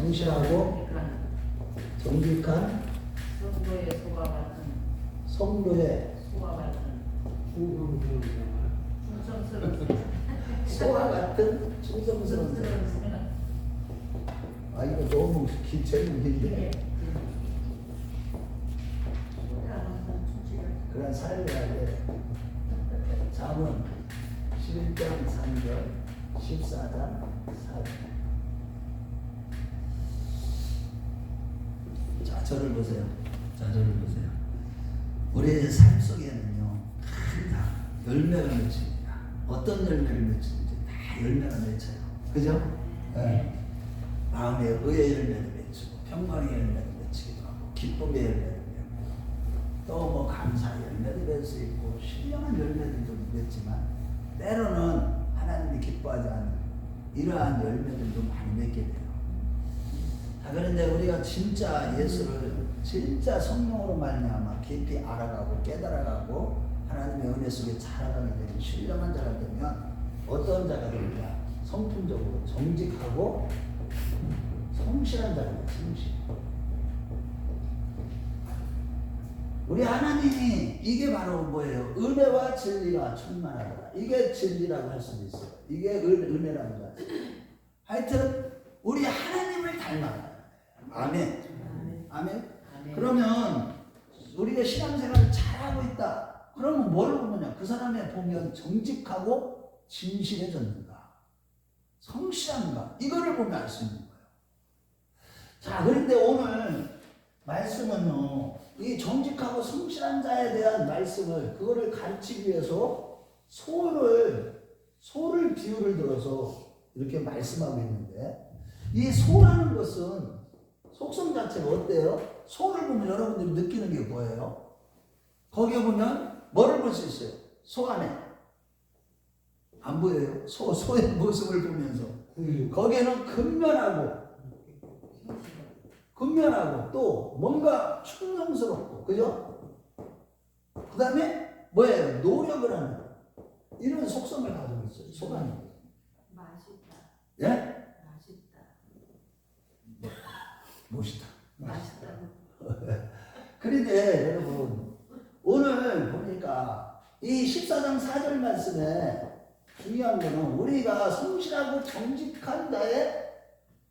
성실하고 정직한 성도의 소가 같은 성도의 소와 같은 충성스러운 소와 같은 충성스러운 사람. 아 이거 너무 제목인데 그런 삶을 해야 돼. 잠언 11장 3절 14장 4절. 자 저를 보세요. 자 저를 보세요. 우리의 삶 속에는요 항상 열매가 맺힙니다. 어떤 열매를 맺히는지 다 열매가 맺혀요. 그죠? 네. 마음의 의의 열매를 맺히고 평강의 열매를 맺히기도 하고 기쁨의 열매를 맺고 또 뭐 감사의 열매도 맺을 수 있고 신령한 열매들도 맺지만 때로는 하나님이 기뻐하지 않는 이러한 열매들도 많이 맺게 돼요. 자 그런데 우리가 진짜 예수를 진짜 성령으로 말미암아 깊이 알아가고 깨달아가고 하나님의 은혜 속에 자라가게 되는 신령한 자가 되면 어떤 자가 되느냐? 성품적으로 정직하고 성실한 자가 돼요. 성실. 우리 하나님이 이게 바로 뭐예요? 은혜와 진리가 충만하다. 이게 진리라고 할 수도 있어요. 이게 은혜라고 할 수 있어요. 하여튼 우리 하나님을 닮아야 아멘. 아멘. 그러면 우리가 신앙생활을 잘하고 있다. 그러면 뭘 보느냐? 그 사람의 보면 정직하고 진실해졌는가? 성실한가? 이거를 보면 알 수 있는 거예요. 자, 그런데 오늘 말씀은요, 이 정직하고 성실한 자에 대한 말씀을, 그거를 가르치기 위해서 소를 비유를 들어서 이렇게 말씀하고 있는데, 이 소라는 것은 속성 자체가 어때요? 소를 보면 여러분들이 느끼는 게 뭐예요? 거기에 보면 뭐를 볼 수 있어요? 소 안에. 안 보여요? 소의 모습을 보면서. 거기에는 근면하고 또 뭔가 충성스럽고, 그죠? 그 다음에 뭐예요? 노력을 하는 이런 속성을 가지고 있어요. 소가 안에. 맛있다. 예? 맛있다. 멋있다. 맛있다. 그런데 여러분 오늘 보니까 이 14장 4절 말씀에 중요한 거는 우리가 성실하고 정직한 자의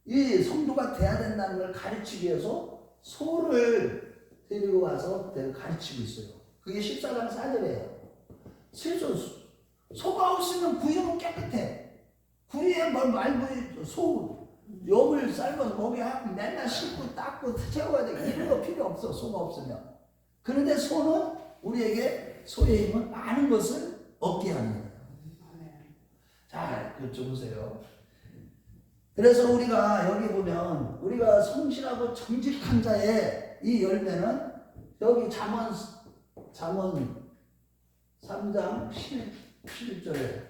이 성도가 돼야 된다는 걸 가르치기 위해서 소를 데리고 와서 가르치고 있어요. 그게 14장 4절이에요. 소가 없으면 구역은 깨끗해. 구리에 말고 염을 삶아서 거기에 맨날 씻고 닦고 채워야 돼. 이런 거 필요 없어. 소가 없으면. 그런데 소는 우리에게 소의 힘은 많은 것을 얻게 하는 거예요. 자, 이쪽 보세요. 그래서 우리가 여기 보면 우리가 성실하고 정직한 자의 이 열매는 여기 잠언 3장 11절에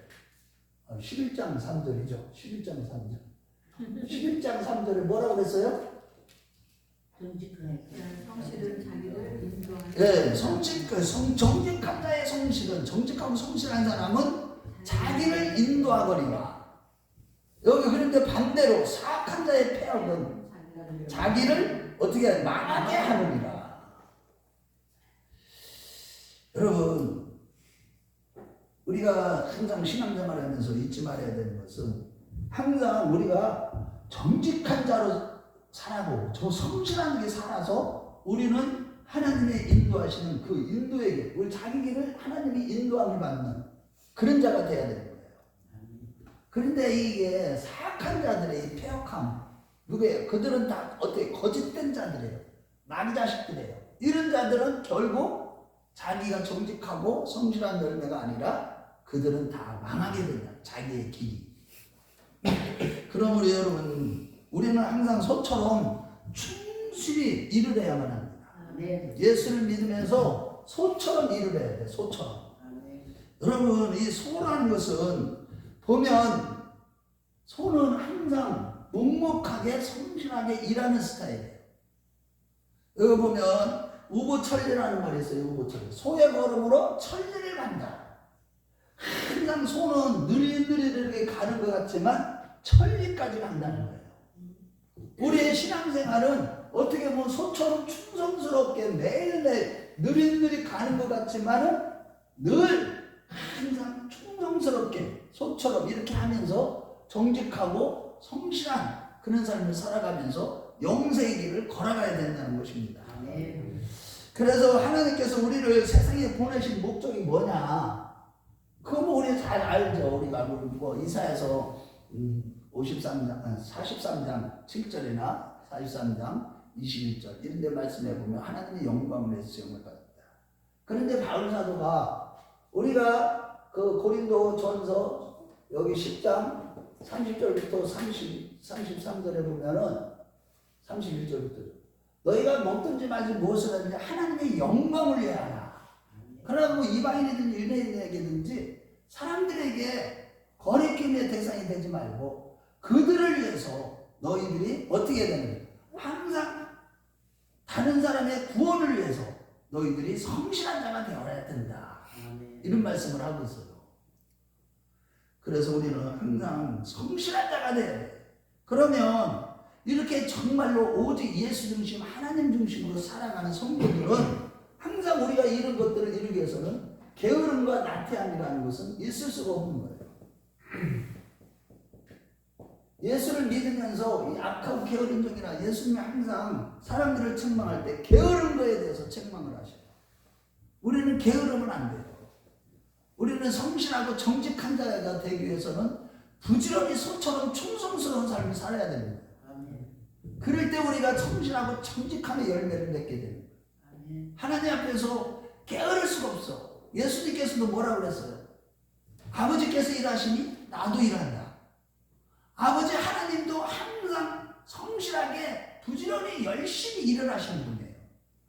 11장 3절이죠. 11장 3절. 11장 3절에 뭐라고 그랬어요? 성실은 자기를 인도하는. 네, 정직한 자의 성실은, 정직하고 성실한 사람은 자기를 인도하거니와. 여기 그런데 반대로 사악한 자의 패역은 자기를 어떻게 망하게 하느니라. 여러분, 우리가 항상 신앙생활 하면서 잊지 말아야 되는 것은 항상 우리가 정직한 자로 살아고 저 성실한 게 살아서 우리는 하나님의 인도하시는 그 인도에게 우리 자기 길을 하나님이 인도함을 받는 그런 자가 돼야 되는 거예요. 그런데 이게 사악한 자들의 이 패역함, 누구예요? 그들은 다 어떻게 거짓된 자들이에요. 마귀 자식들이에요. 이런 자들은 결국 자기가 정직하고 성실한 열매가 아니라 그들은 다 망하게 된다. 자기의 길이. 그러므로 여러분, 우리는 항상 소처럼 충실히 일을 해야만 합니다. 예수를 믿으면서 소처럼 일을 해야 돼. 소처럼. 여러분, 이 소라는 것은 보면 소는 항상 묵묵하게 성실하게 일하는 스타일이에요. 여기 보면 우보천리라는 말이 있어요. 우보천리. 소의 걸음으로 천리를 간다. 항상 소는 느리느리게 가는 것 같지만 천리까지 간다는 거예요. 우리의 신앙생활은 어떻게 보면 소처럼 충성스럽게 매일매일 느릿느릿 가는 것 같지만은 늘 항상 충성스럽게 소처럼 이렇게 하면서 정직하고 성실한 그런 삶을 살아가면서 영생의 길을 걸어가야 된다는 것입니다. 그래서 하나님께서 우리를 세상에 보내신 목적이 뭐냐? 그거 뭐 우리 잘 알죠. 우리가 뭐 이사야서 43장 7절이나 43장 21절 이런 데 말씀해 보면 하나님의 영광을 내서 영을 받았다. 그런데 바울 사도가 우리가 그 고린도 전서 여기 10장 30절부터 33절에 보면은 31절부터 너희가 먹든지 마든지 무엇을 하든지 하나님의 영광을 위하여 하라. 그러나 뭐 이방인이든 유대인에게든지 사람들에게 거리낌의 대상이 되지 말고 그들을 위해서 너희들이 어떻게 해야 되는가? 항상 다른 사람의 구원을 위해서 너희들이 성실한 자가 되어야 된다. 이런 말씀을 하고 있어요. 그래서 우리는 항상 성실한 자가 돼야 돼. 그러면 이렇게 정말로 오직 예수 중심, 하나님 중심으로 살아가는 성도들은 항상 우리가 이런 것들을 이루기 위해서는 게으름과 나태함이라는 것은 있을 수가 없는 거예요. 예수를 믿으면서 이 악하고 게으른 종이나 예수님이 항상 사람들을 책망할 때 게으른 거에 대해서 책망을 하셔요. 우리는 게으르면 안 돼요. 우리는 성실하고 정직한 자가 되기 위해서는 부지런히 소처럼 충성스러운 삶을 살아야 됩니다. 그럴 때 우리가 성실하고 정직함의 열매를 맺게 됩니다. 하나님 앞에서 게으를 수가 없어. 예수님께서도 뭐라고 그랬어요? 아버지께서 일하시니 나도 일한다. 아버지 하나님도 항상 성실하게 부지런히 열심히 일을 하시는 분이에요.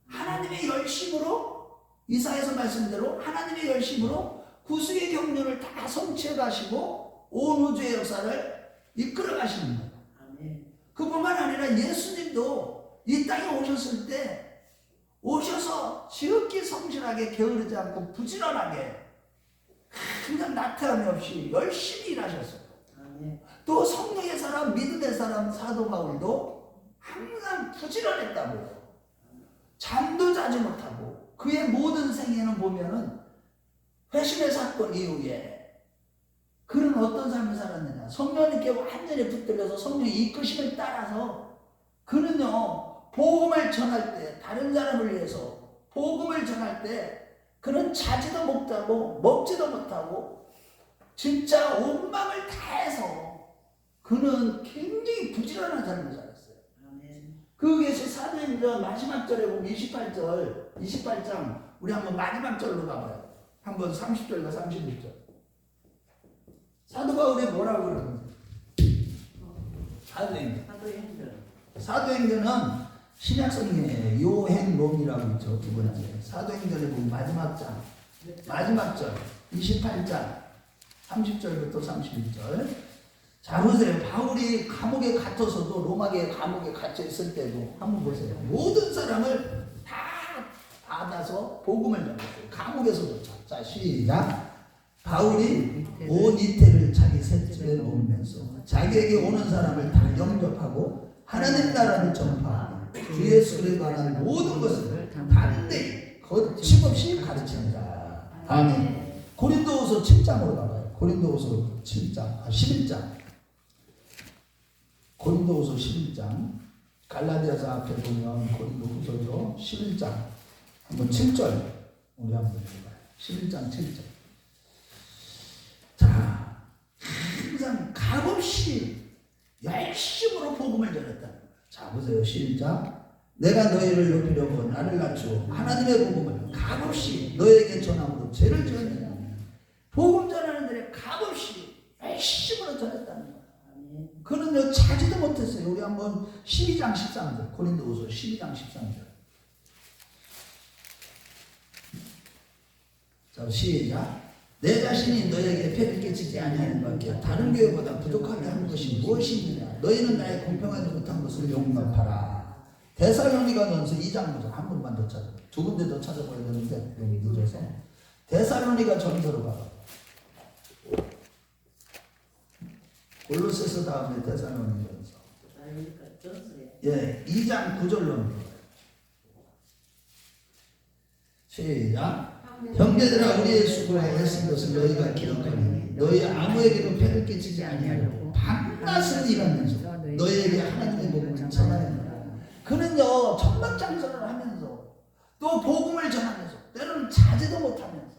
하나님의 열심으로 이사야서 말씀대로 하나님의 열심으로 구속의 경륜을 다 성취해 가시고 온 우주의 역사를 이끌어 가시는 거예요. 그뿐만 아니라 예수님도 이 땅에 오셨을 때 오셔서 지극히 성실하게 게으르지 않고 부지런하게 항상 나태함이 없이 열심히 일하셨어요. 또 성령의 사람, 믿음의 사람 사도 바울도 항상 부지런했다고요. 잠도 자지 못하고 그의 모든 생애는 보면은 회심의 사건 이후에 그는 어떤 삶을 살았느냐? 성령님께 완전히 붙들려서 성령의 이끄심을 따라서 그는요 복음을 전할 때 다른 사람을 위해서 복음을 전할 때 그는 자지도 못하고 먹지도 못하고 진짜 온 마음을 다해서 그는 굉장히 부지런한 삶을 살았어요. 그것이 사도행전 마지막 절에 보면 28장 우리 한번 마지막 절로 가봐요. 한번 30절과 31절. 사도 바울이 뭐라고 그러는지. 사도행전은 신약 성경에 요행론이라고 있죠. 두 번째. 사도행전에 보면 마지막 절 28장 30절부터 31절. 자 보세요. 바울이 감옥에 갇혀서도 로마계 감옥에 갇혀 있을 때도 한번 보세요. 모든 사람을 다 받아서 복음을 전했어요. 감옥에서조차. 자 시작. 바울이 온 이태를 자기 새집에 놓으면서 자기에게 오는 사람을 다 영접하고 하나님 나라를 전파하고 주 예수에 관한 모든 것을 담대히 거침없이 가르친다. 아멘. 고린도후서 7장으로 가봐요. 고린도후서 11장. 고린도후서 11장. 갈라디아서 앞에 보면 고린도후서죠. 11장. 한번 7절 우리 한번 해봐요. 11장 7절. 자, 항상 값없이 열심으로 복음을 전했다는 거예요. 자, 보세요. 시작. 내가 너희를 높이려고 나를 낮추고 하나님의 복음을 값없이 너에게 전함으로 죄를 지었느냐. 복음 전하는 데에 값없이 열심으로 전했다는 거예요. 그는요 자지도 못했어요. 우리 한번 12장 13절 고린도후서 12장 13절. 자, 시작. 내 자신이 너에게 폐를 끼치지 아니하는 밖에 다른 교회보다 부족하게 하는 것이 무엇이 있느냐. 너희는 나의 공평하지 못한 것을 용납하라. 데살로니가전서 2장 9절 한 번만 더 찾아봐. 두 군데 더 찾아봐야 되는데 여기 늦어서 데살로니가 전서로 가봐. 골로새서 다음에 데살로니가전서. 예, 2장 9절로 시작. 형제들아 우리의 수고에 애쓴 것을 너희가 기억하니 너희 아무에게도 폐를 끼치지 아니하려고 밤낮을 일하면서 너희에게 하나님의 복음을 전하느니라. 그는요 천막장사를 하면서 또 복음을 전하면서 때로는 자제도 못하면서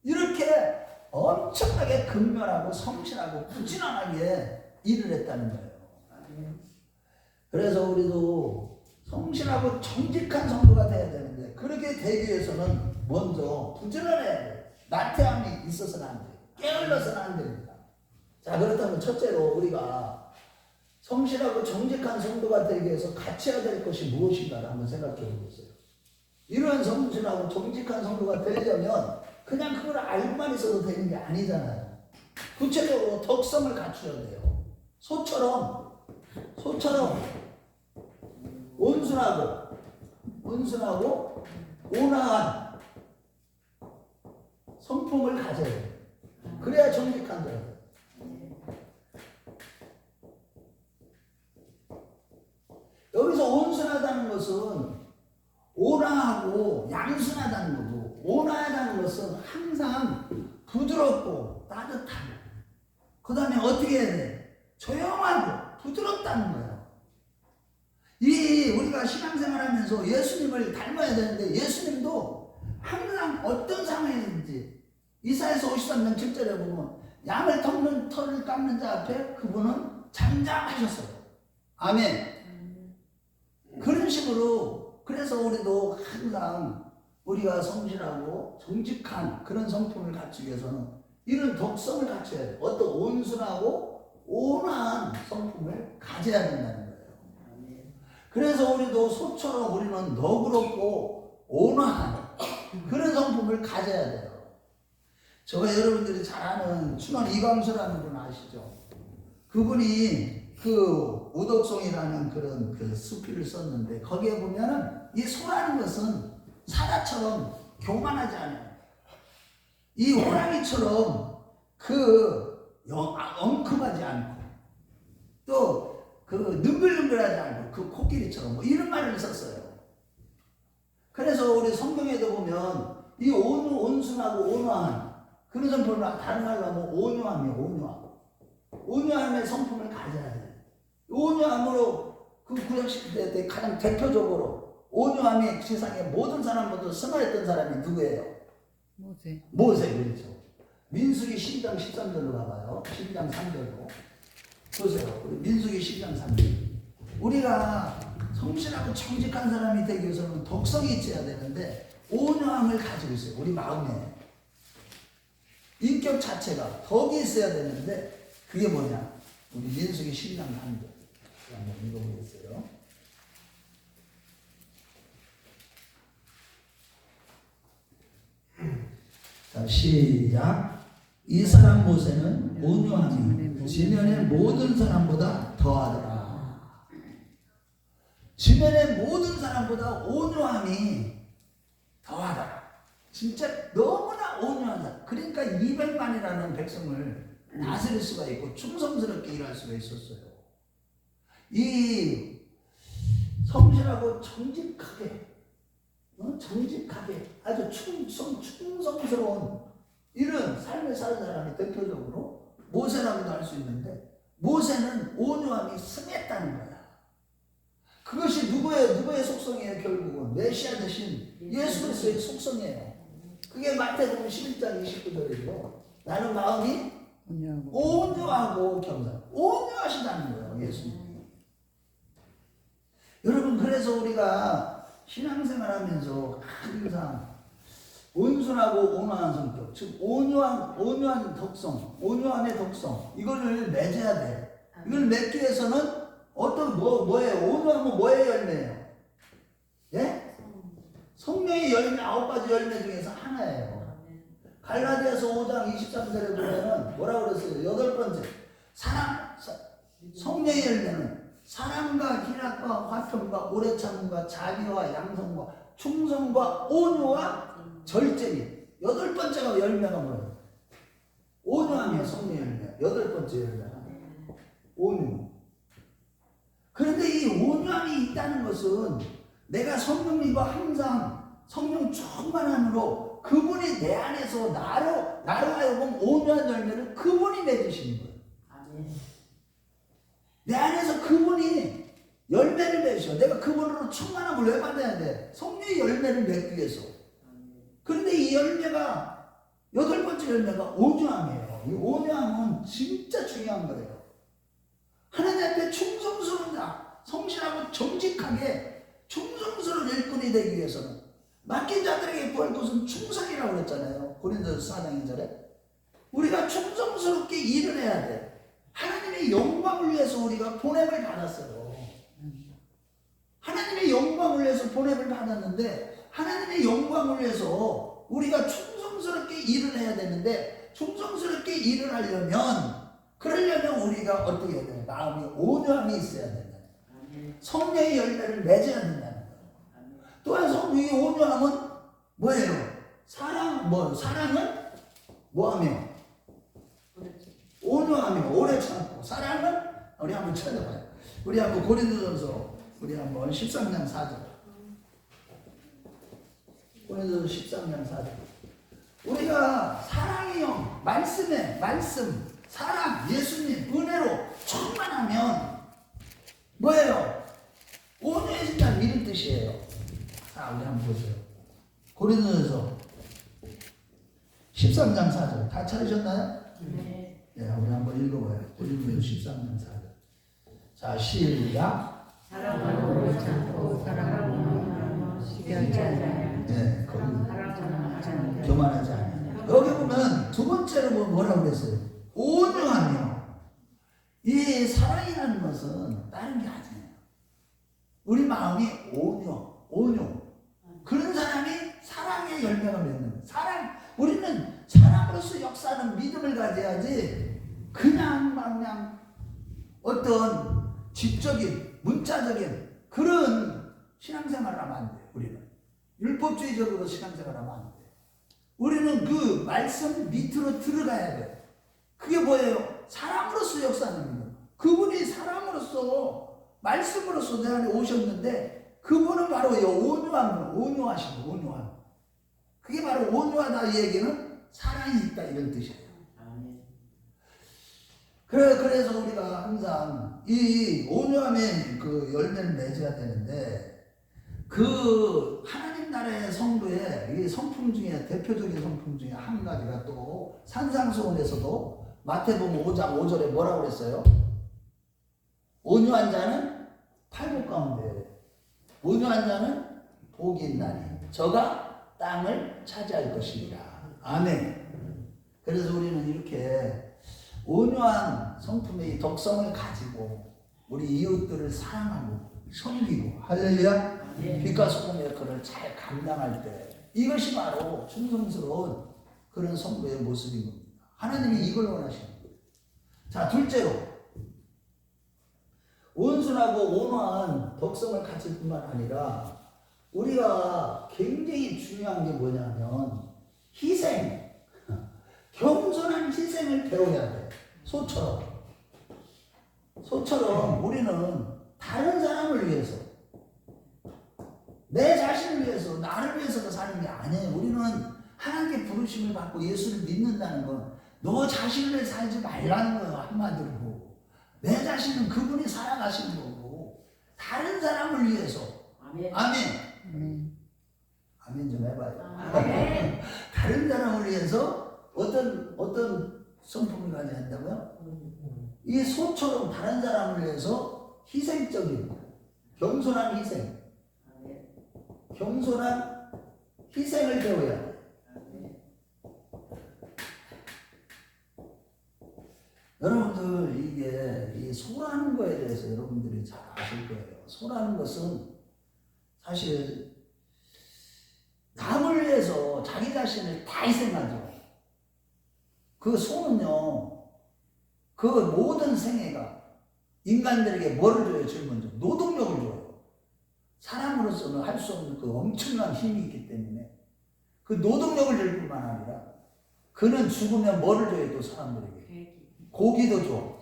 이렇게 엄청나게 근면하고 성실하고 부지런하게 일을 했다는 거예요. 그래서 우리도 성실하고 정직한 성도가 돼야 되는데 그렇게 되기 위해서는 먼저 부지런해야 돼요. 나태함이 있어서는 안 돼요. 게을러서는 안 됩니다. 자, 그렇다면 첫째로 우리가 성실하고 정직한 성도가 되기 위해서 갖춰야 될 것이 무엇인가를 한번 생각해 보겠어요. 이런 성실하고 정직한 성도가 되려면 그냥 그걸 알고만 있어도 되는 게 아니잖아요. 구체적으로 덕성을 갖춰야 돼요. 소처럼 온순하고 온화한 성품을 가져야 돼요. 그래야 정직한 거예요. 여기서 온순하다는 것은 온화하고 양순하다는 거고, 온화하다는 것은 항상 부드럽고 따뜻하고, 그 다음에 어떻게 해야 돼? 조용하고 부드럽다는 거예요. 우리가 신앙생활하면서 예수님을 닮아야 되는데 예수님도 항상 어떤 상황이든지 이사야서 53장 7절에 보면 양을 털는 털을 깎는 자 앞에 그분은 잠잠하셨어요. 아멘. 그런 식으로 그래서 우리도 항상 우리가 성실하고 정직한 그런 성품을 갖추기 위해서는 이런 덕성을 갖춰야 돼요. 어떤 온순하고 온화한 성품을 가져야 된다는 거예요. 그래서 우리도 소처럼 우리는 너그럽고 온화한 그런 성품을 가져야 돼요. 제가 여러분들이 잘 아는 춘원 이광수라는 분 아시죠? 그분이 그 우덕송이라는 그런 그 수필을 썼는데 거기에 보면은 이 소라는 것은 사자처럼 교만하지 않아요. 이 호랑이처럼 엉큼하지 않고 또 능글능글하지 않고 그 코끼리처럼 뭐 이런 말을 썼어요. 그래서 우리 성경에도 보면 이 온순하고 온화한 그런 성품을 다른 말로 하면 온유함이에요. 온유함의 성품을 가져야 돼요. 온유함으로 그 구약시대 때 가장 대표적으로 온유함이 세상에 모든 사람보다 승화했던 사람이 누구예요? 모세 그렇죠. 민수기 12장 13절로 가봐요. 12장 3절로 보세요. 우리 민수기 12장 3절. 우리가 성실하고 정직한 사람이 되기 위해서는 덕성이 있어야 되는데 온유함을 가지고 있어요. 우리 마음에 인격 자체가 덕이 있어야 되는데 그게 뭐냐? 우리 민수기 12장 3절 한번 읽어보겠어요. 자, 시작. 이 사람 모세는 온유함이 지면의 모든 사람보다 더하더라. 지면의 모든 사람보다 온유함이 더하더라. 진짜 너무나 온유한 사람. 그러니까 200만이라는 백성을 다스릴 수가 있고 충성스럽게 일할 수가 있었어요. 이 성실하고 정직하게 아주 충성스러운 이런 삶을 사는 사람이 대표적으로 모세라고도 할 수 있는데 모세는 온유함이 승했다는 거야. 그것이 누구의 속성이에요? 결국은 메시아 대신 예수 그리스도의 속성이에요. 그게 마태복음 11장 29절이죠. 나는 마음이 온유하고 겸손. 온유하시다는 거예요, 예수님. 여러분, 그래서 우리가 신앙생활하면서 항상 온순하고 온화한 성격, 즉 온유한 덕성, 온유함의 덕성, 이거를 맺어야 돼. 이걸 맺기 위해서는 뭐예요? 온유함은 뭐의 열매예요? 예? 성령의 열매, 9가지 열매 중에서 하나예요. 갈라디아서 5장 23절에 보면은 뭐라고 그랬어요? 8번째. 성령의 열매는 사랑과 희락과 화평과 오래 참음과 자비와 양성과 충성과 온유와 절제니. 8번째가 열매가 뭐예요? 온유함이에요. 성령의 열매. 8번째 열매가 온유. 그런데 이 온유함이 있다는 것은 내가 성령님과 항상 성령 충만함으로 그분이 내 안에서 나로 하여금 온유한 열매를 그분이 맺으시는 거예요. 내 안에서 그분이 열매를 맺으셔. 내가 그분으로 충만함을 왜 받아야 돼? 성령의 열매를 맺기 위해서. 그런데 이 열매가 8번째 열매가 온유함이에요. 이 온유함은 진짜 중요한 거예요. 하나님 앞에 충성스러운 자, 성실하고 정직하게 충성스러운 일꾼이 되기 위해서는 맡긴 자들에게 구할 것은 충성이라고 그랬잖아요. 고린도서 4장 2절에 우리가 충성스럽게 일을 해야 돼. 하나님의 영광을 위해서 우리가 보냄을 받았어요. 하나님의 영광을 위해서 보냄을 받았는데 하나님의 영광을 위해서 우리가 충성스럽게 일을 해야 되는데 충성스럽게 일을 하려면 그러려면 우리가 어떻게 해야 돼요? 마음이 온유함이 있어야 된다. 성령의 열매를 맺어야 된다는 거예요. 또한 성령의 온유함은 뭐예요? 사랑은 뭐하며? 온유하며 오래 참고. 사랑은 우리 한번 찾아봐요. 우리 한번 고린도전서 우리 한번 13장 4절. 고린도전서 13장 4절. 우리가 사랑의 영, 말씀, 사랑, 예수님, 은혜로 충만하면 뭐예요? 온유해진다는 이런 뜻이에요. 자, 우리 한번 보세요. 고린도전서 13장 4절. 다 찾으셨나요? 네. 네, 우리 한번 읽어봐요. 고린도전서 13장 4절. 자, 시작. 사랑하는 오래 참고 사랑하는 시기하지 않아요. 네, 거기 사랑하지 않아요. 교만하지 않아요. 여기 보면 두 번째로 뭐라고 그랬어요? 온유하며. 이 사랑이라는 것은 다른 게 아니에요. 우리 마음이 온유. 그런 사람이 사랑의 열매가 맺는 거예요. 우리는 사랑으로서 역사하는 믿음을 가져야지 그냥 어떤 집적인 문자적인 그런 신앙생활을 하면 안 돼요. 우리는 율법주의적으로 신앙생활을 하면 안 돼요. 우리는 그 말씀 밑으로 들어가야 돼요. 그게 뭐예요? 사랑으로서 역사하는 믿음. 그분이 사랑으로서 말씀으로서 내 안에 오셨는데 그분은 바로 온유하시고 온유함. 그게 바로 온유하다 이 얘기는 사랑이 있다 이런 뜻이에요. 그래서 우리가 항상 이 온유함의 그 열매를 맺어야 되는데 그 하나님 나라의 성도의 이 성품 중에 대표적인 성품 중에 한 가지가 또 산상수훈에서도 마태복음 5장 5절에 뭐라고 그랬어요? 온유한 자는 팔복 가운데 온유한 자는 복이 있나니 저가 땅을 차지할 것이니라. 아멘. 그래서 우리는 이렇게 온유한 성품의 덕성을 가지고 우리 이웃들을 사랑하고 섬기고 할렐루야. 빛과 소금의 역할을 잘 감당할 때 이것이 바로 충성스러운 그런 성도의 모습인 겁니다. 하나님이 이걸 원하시는 거예요. 자, 둘째로 온순하고 온화한 덕성을 가질 뿐만 아니라 우리가 굉장히 중요한 게 뭐냐면 희생, 겸손한 희생을 배워야 돼. 소처럼 우리는 다른 사람을 위해서 내 자신을 위해서 나를 위해서도 사는 게 아니에요. 우리는 하나님께 부르심을 받고 예수를 믿는다는 건 너 자신을 위해 살지 말라는 거예요. 한마디로 내 자신은 그분이 살아가시는 거고 다른 사람을 위해서. 아멘. 아멘 좀 해봐요. 아멘. 다른 사람을 위해서 어떤 성품을 가져야 한다고요? 이 소처럼 다른 사람을 위해서 희생적인 겸손한 희생. 겸손한 희생을 배워야 돼. 여러분들 이 소라는 거에 대해서 여러분들이 잘 아실 거예요. 소라는 것은 사실 남을 위해서 자기 자신을 다 희생하죠. 그 소는요, 그 모든 생애가 인간들에게 뭐를 줘요? 제일 먼저 노동력을 줘요. 사람으로서는 할 수 없는 그 엄청난 힘이 있기 때문에 그 노동력을 줄 뿐만 아니라 그는 죽으면 뭐를 줘요? 또 사람들에게 고기도 줘,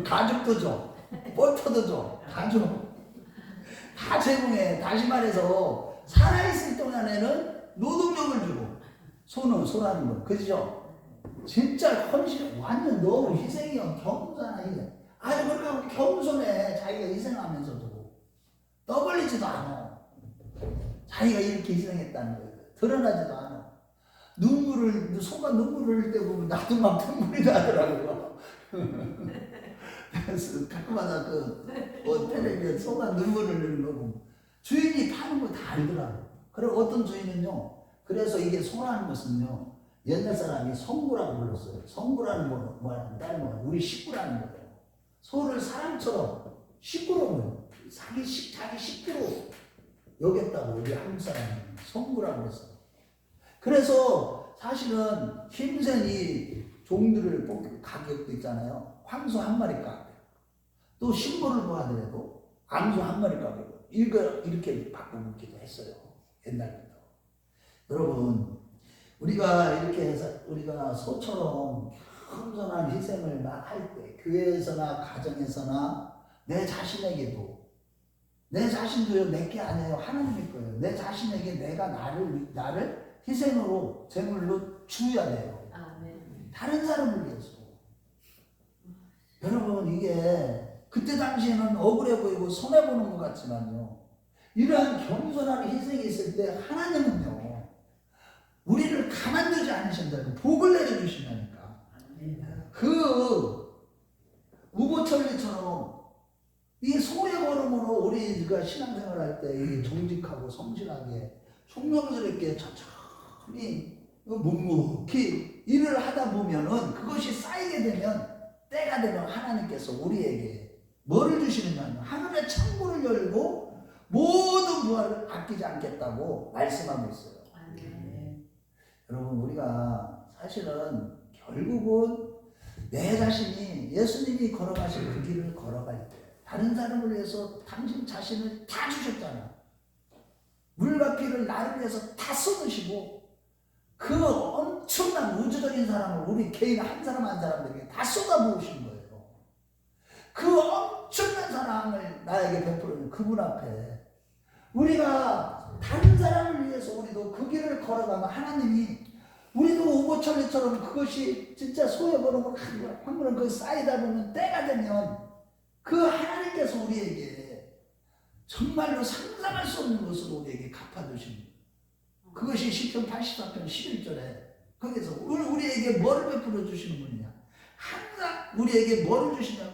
가죽도 줘. 버터도 줘. 다 줘. 다 제공해. 다시 말해서 살아있을 동안에는 노동력을 주고 소라는 거 그죠? 진짜 헌신 완전 너무 희생이요. 겸손한 희생. 아니 그렇게 겸손해. 자기가 희생하면서도 떠벌리지도 않아. 자기가 이렇게 희생했다는 거예요. 드러나지도 않아. 소가 눈물을 흘릴 때 보면 나도 막 눈물이 나더라고요. 그래서 가끔마다 텔레비전 소가 눈물을 흘리는 거 보면 주인이 파는 거 다 알더라고요. 그리고 어떤 주인은요, 그래서 이게 소라는 것은요, 옛날 사람이 성부라고 불렀어요. 성부라는 뭐냐면 우리 식구라는 거예요. 소를 사람처럼 식구로 자기 식구로 여겼다고 우리 한국 사람이 성부라고 했어요. 그래서 사실은 힘센 이 종들을 뽑는 가격도 있잖아요. 황소 한 마리 가격. 또 신고를 보아더라도 암소 한 마리 가격. 이렇게 바꾸기도 했어요. 옛날부터. 여러분, 우리가 이렇게 해서 우리가 소처럼 겸손한 희생을 막 할 때, 교회에서나 가정에서나 내 자신에게도 내 자신도요, 내게 아니에요. 하나님의 거예요. 내 자신에게 내가 나를 희생으로, 제물로 주어야 돼요. 아멘. 다른 사람을 위해서. 여러분, 이게 그때 당시에는 억울해 보이고 손해보는 것 같지만요. 이러한 겸손한 희생이 있을 때 하나님은요, 우리를 가만두지 않으신다고 복을 내려주신다니까. 그 우보천리처럼 이 소의 걸음으로 우리가 신앙생활 할 때 정직하고 성실하게 총명스럽게 천천히 묵묵히 일을 하다 보면은 그것이 쌓이게 되면 때가 되면 하나님께서 우리에게 뭐를 주시느냐, 하늘의 창문을 열고 모든 부활을 아끼지 않겠다고 말씀하고 있어요. 여러분, 우리가 사실은 결국은 내 자신이 예수님이 걸어가신 그 길을 걸어갈 때 다른 사람을 위해서 당신 자신을 다 주셨잖아. 물과 피를 나를 위해서 다 쏟으시고 그 엄청난 우주적인 사랑을 우리 개인 한 사람 한 사람에게 다 쏟아부으신 거예요. 그 엄청난 사랑을 나에게 베풀어준 그분 앞에 우리가 다른 사람을 위해서 우리도 그 길을 걸어가면 하나님이 우리도 우보천리처럼 그것이 진짜 소의 걸음을 한 번은 그 쌓이다 보면 때가 되면 그 하나님께서 우리에게 정말로 상상할 수 없는 것으로 우리에게 갚아주십니다. 그것이 시편 84편 11절에 거기서 우리에게 뭐를 베풀어 주시는 분이냐, 항상 우리에게 뭐를 주시냐,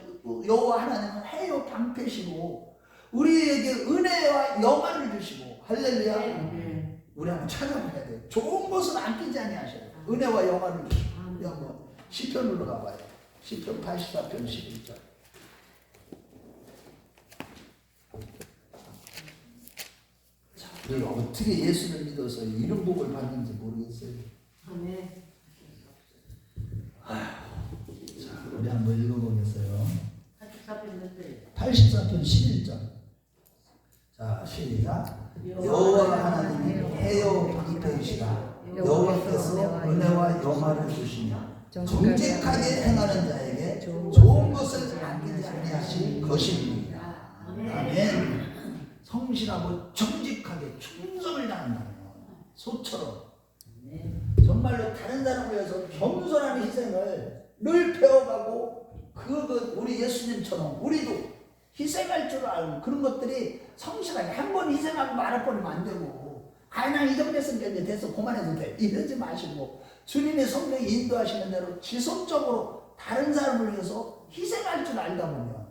여호와 하나님은 해요 방패시고 우리에게 은혜와 영화를 주시고 할렐루야. 우리 한번 찾아봐야 돼요. 좋은 것은 아끼지 아니하셔요. 은혜와 영화를 주시고. 한번 시편으로 가봐요. 시편 84편 11절. 우리가 어떻게 예수를 믿어서 이런 복을 받는지 모르겠어요. 아멘. 자, 우리 한번 읽어보겠어요. 84편 84편 11절. 자, 시작. 여호와 하나님이 해요 방패이시라. 여호와께서 은혜와 영화를 주시며 정직하게 행하는 자에게 좋은 것을 아끼지 아니하실 것입니다. 아멘. 성실하고 정직하게 충성을 다한다면 소처럼 정말로 다른 사람을 위해서 겸손한 희생을 늘 배워가고 우리 예수님처럼 우리도 희생할 줄 알고 그런 것들이 성실하게 한 번 희생하고 말아버리면 안 되고 난 이 정도 했으니까 이제 됐어 그만해도 돼 이러지 마시고 주님의 성령이 인도하시는 대로 지속적으로 다른 사람을 위해서 희생할 줄 알다 보면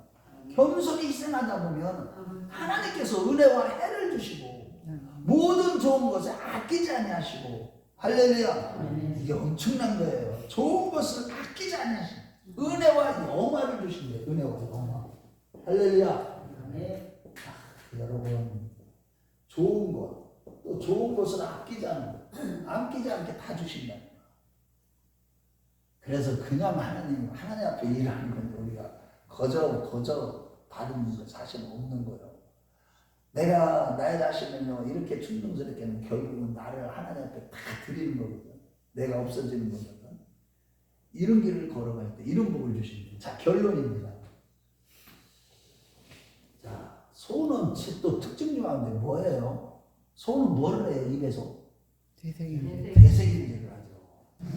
겸손히 희생하다 보면 하나님께서 은혜와 해를 주시고 모든 좋은 것을 아끼지 아니하시고 할렐루야. 이게 엄청난 거예요. 좋은 것을 아끼지 아니하시고 은혜와 영화를 주신대요. 은혜와 영화. 할렐루야. 여러분, 좋은 것, 또 좋은 것을 아끼지 않게 다 주신다. 그래서 그냥 하나님 앞에 일하는 건데 우리가 거저 받은 거 사실은 없는 거예요. 내가 나의 자신을요 이렇게 충동스럽게는 결국은 나를 하나님 앞에 다 드리는 거거든. 내가 없어지는 거거든. 이런 길을 걸어갈 때 이런 복을 주십니다. 자, 결론입니다. 소는 또 특징 중 하는데 뭐예요? 소는 뭐를 해요? 입에서 되새김질. 되새김질을 하죠.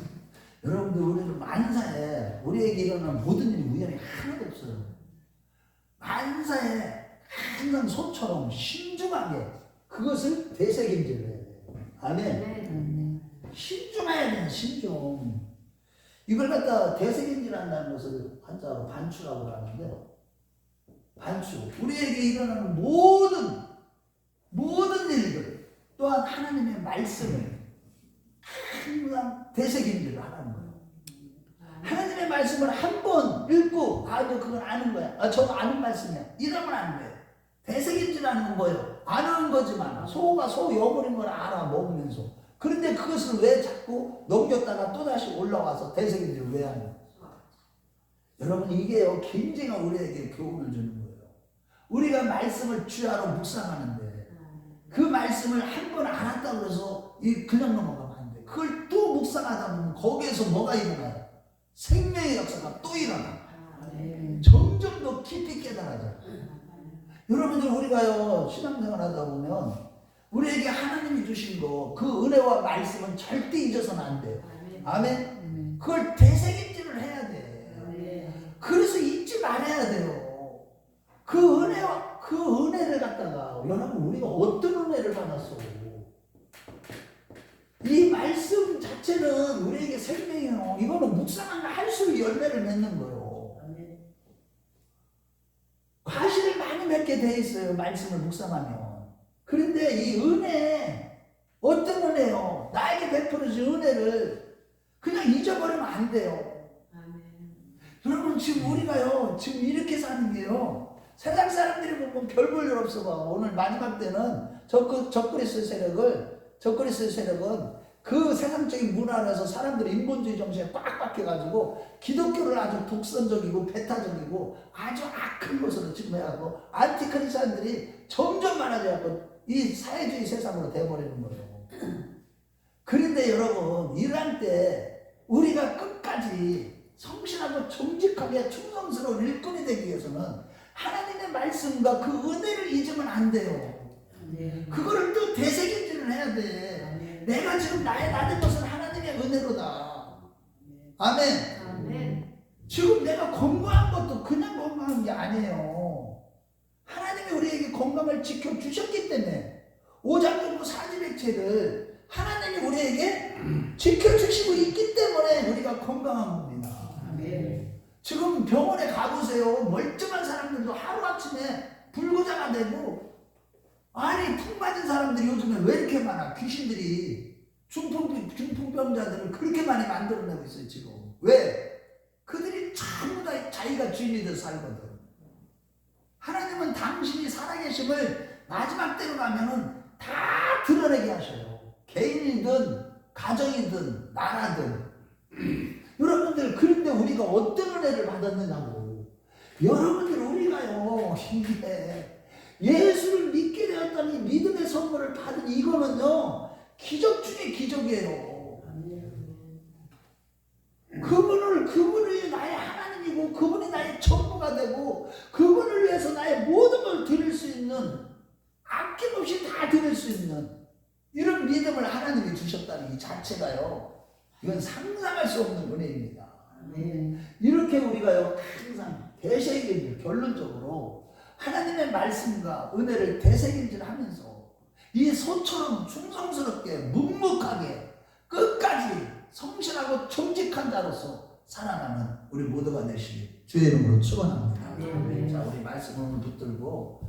여러분들 우리는 만사에 우리에게 일어나는 모든 일이 우연히 하나도 없어요. 만사에 항상 소처럼 신중하게 그것을 되새김질을 해야 돼요. 아멘. 네. 신중해야 돼요. 신중. 이걸 갖다 되새김질한다는 것을 한자로 반추라고 하는데, 반추. 우리에게 일어나는 모든 일들 또한 하나님의 말씀을 항상 되새김질을 하라는 거예요. 하나님의 말씀을 한 번 읽고 너 그건 아는 거야. 저거 아는 말씀이야. 이러면 안 돼. 되새김질하는 건 뭐예요? 아는 거지만 소가 소 여버린 걸 알아 먹으면서. 그런데 그것을 왜 자꾸 넘겼다가 또다시 올라와서 되새김질을 왜 하냐? 여러분 이게요 굉장히 우리에게 교훈을 주는 거예요. 우리가 말씀을 주야로 묵상하는데 그 말씀을 한 번 알았다고 해서 그냥 넘어가면 안 돼. 그걸 또 묵상하다 보면 거기에서 뭐가 일어나요? 생명의 역사가 또 일어나. 점점 더 깊이 깨달아져요. 여러분들 우리가요 신앙생활 하다 보면 우리에게 하나님이 주신 거 그 은혜와 말씀은 절대 잊어서는 안 돼요. 아멘. 그걸 되새김질을 해야 돼. 그래서 잊지 말아야 돼요. 그 은혜와 그 은혜를 갖다가 여러분 우리가 어떤 은혜를 받았어? 이 말씀 자체는 우리에게 생명이에요. 이거는 묵상하면 할수록 열매를 맺는 거예요. 과실을 많이 맺게 돼 있어요. 말씀을 묵상하면. 그런데 이 은혜, 어떤 은혜요? 나에게 베풀어진 은혜를 그냥 잊어버리면 안 돼요. 여러분 지금 우리가요 지금 이렇게 사는 게요 세상 사람들이 보면 별 볼 일 없어 봐. 오늘 마지막 때는 적그리스도 세력은 그 세상적인 문화에서 사람들이 인본주의 정신에 꽉 박혀가지고 기독교를 아주 독선적이고 배타적이고 아주 악한 것으로 지금 해가지고 안티크리스찬들이 점점 많아져갖고 이 사회주의 세상으로 돼버리는 거예요. 그런데 여러분 이러한 때 우리가 끝까지 성실하고 정직하게 충성스러운 일꾼이 되기 위해서는 하나님의 말씀과 그 은혜를 잊으면 안 돼요. 그거를 또 되새김질을 해야 돼. 내가 지금 나된 것은 하나님의 은혜로다. 아멘. 지금 내가 건강한 것도 그냥 건강한 게 아니에요. 하나님이 우리에게 건강을 지켜주셨기 때문에 오장육부 사지백체를 하나님이 우리에게 지켜주시고 있기 때문에 우리가 건강한 겁니다. 지금 병원에 가보세요. 멀쩡한 사람들도 하루아침에 불구자가 되고 아니 풍 맞은 사람들이 요즘에 왜 이렇게 많아? 귀신들이 중풍병자들을 그렇게 많이 만들어내고 있어요 지금. 왜? 그들이 전부 다 자기가 주인이 돼서 살거든. 하나님은 당신이 살아계심을 마지막 때로 가면은 다 드러내게 하셔요. 개인이든 가정이든 나라든. 여러분들 그런데 우리가 어떤 은혜를 받았느냐고. 여러분들 우리가요 이게 예수를 믿게 되었다니 믿음의 선물을 받은 이거는요 기적 중에 기적이에요. 그분이 나의 하나님이고 그분이 나의 전부가 되고 그분을 위해서 나의 모든 걸 드릴 수 있는 아낌없이 다 드릴 수 있는 이런 믿음을 하나님이 주셨다는 이 자체가요 이건 상상할 수 없는 은혜입니다. 이렇게 우리가요 항상 되새김질 결론적으로 하나님의 말씀과 은혜를 되새김질하면서 이 소처럼 충성스럽게 묵묵하게 끝까지 성실하고 정직한 자로서 살아가는 우리 모두가 되시길 주의 이름으로 축원합니다. 자 우리 말씀을 붙들고